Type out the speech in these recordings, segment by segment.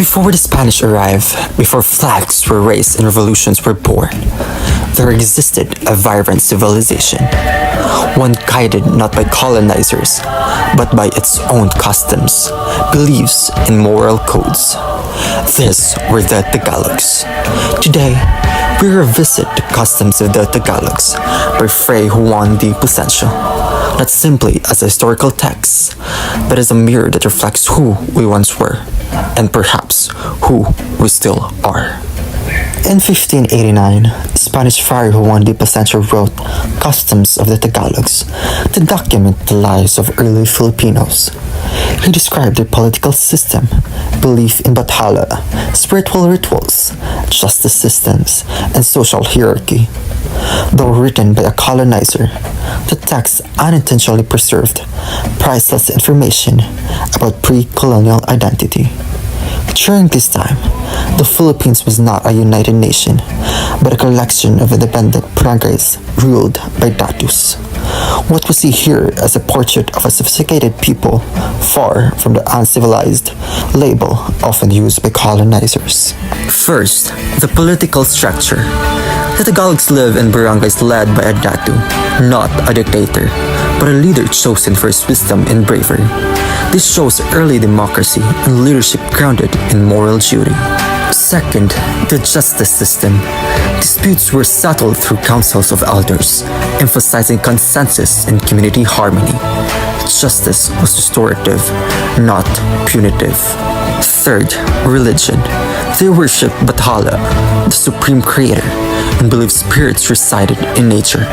Before the Spanish arrived, before flags were raised and revolutions were born, there existed a vibrant civilization, one guided not by colonizers, but by its own customs, beliefs, and moral codes. These were the Tagalogs. Today, we revisit the customs of the Tagalogs by Fray Juan de Plasencia, not simply as a historical text, but as a mirror that reflects who we once were, and perhaps who we still are. In 1589, Spanish friar Juan de Plasencia wrote Customs of the Tagalogs to document the lives of early Filipinos. He described their political system, belief in Bathala, spiritual rituals, justice systems, and social hierarchy. Though written by a colonizer, the text unintentionally preserved priceless information about pre-colonial identity. During this time, the Philippines was not a united nation, but a collection of independent barangays ruled by datus. What we see here is a portrait of a sophisticated people far from the uncivilized label often used by colonizers. First, the political structure. The Tagalogs live in barangays led by a datu, not a dictator, but a leader chosen for his wisdom and bravery. This shows early democracy and leadership grounded in moral duty. Second, the justice system. Disputes were settled through councils of elders, emphasizing consensus and community harmony. Justice was restorative, not punitive. Third, religion. They worshipped Bathala, the supreme creator, and believed spirits resided in nature.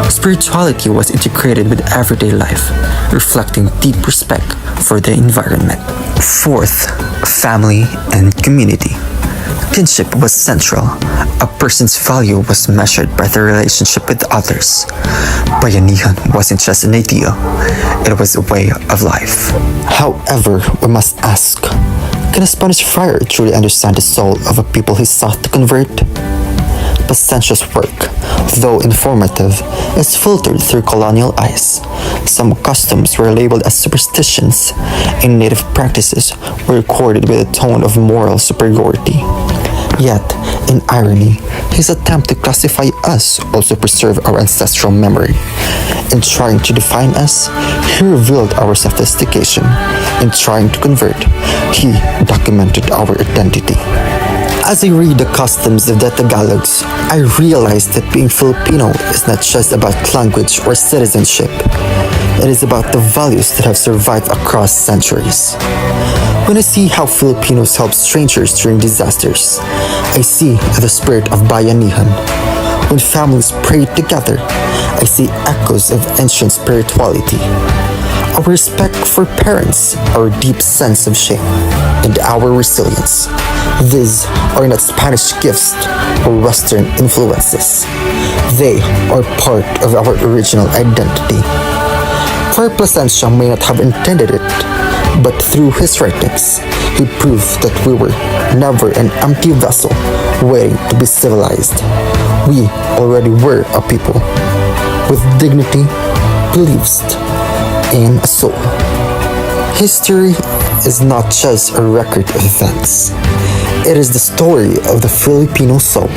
Spirituality was integrated with everyday life, reflecting deep respect for the environment. Fourth, family and community. Kinship was central. A person's value was measured by their relationship with others. Bayanihan wasn't just an idea, it was a way of life. However, we must ask, can a Spanish friar truly understand the soul of a people he sought to convert? Plasencia's work, though informative, is filtered through colonial eyes. Some customs were labeled as superstitions, and native practices were recorded with a tone of moral superiority. Yet, in irony, his attempt to classify us also preserved our ancestral memory. In trying to define us, he revealed our sophistication. In trying to convert, he documented our identity. As I read the customs of the Tagalogs, I realize that being Filipino is not just about language or citizenship. It is about the values that have survived across centuries. When I see how Filipinos help strangers during disasters, I see the spirit of bayanihan. When families pray together, I see echoes of ancient spirituality. Our respect for parents, our deep sense of shame, and our resilience. These are not Spanish gifts or Western influences. They are part of our original identity. Fray Plasencia may not have intended it, but through his writings, he proved that we were never an empty vessel waiting to be civilized. We already were a people with dignity, beliefs, and a soul. History is not just a record of events. It is the story of the Filipino soul.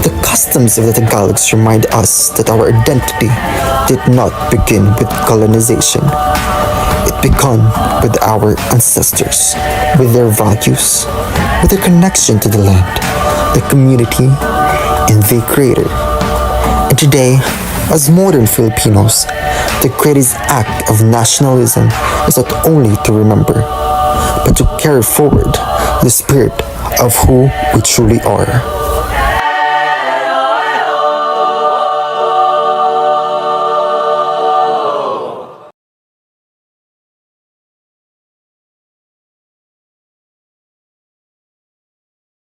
The customs of the Tagalogs remind us that our identity did not begin with colonization. It began with our ancestors, with their values, with their connection to the land, the community, and the creator. And today, as modern Filipinos, the greatest act of nationalism is not only to remember, but to carry forward the spirit of who we truly are.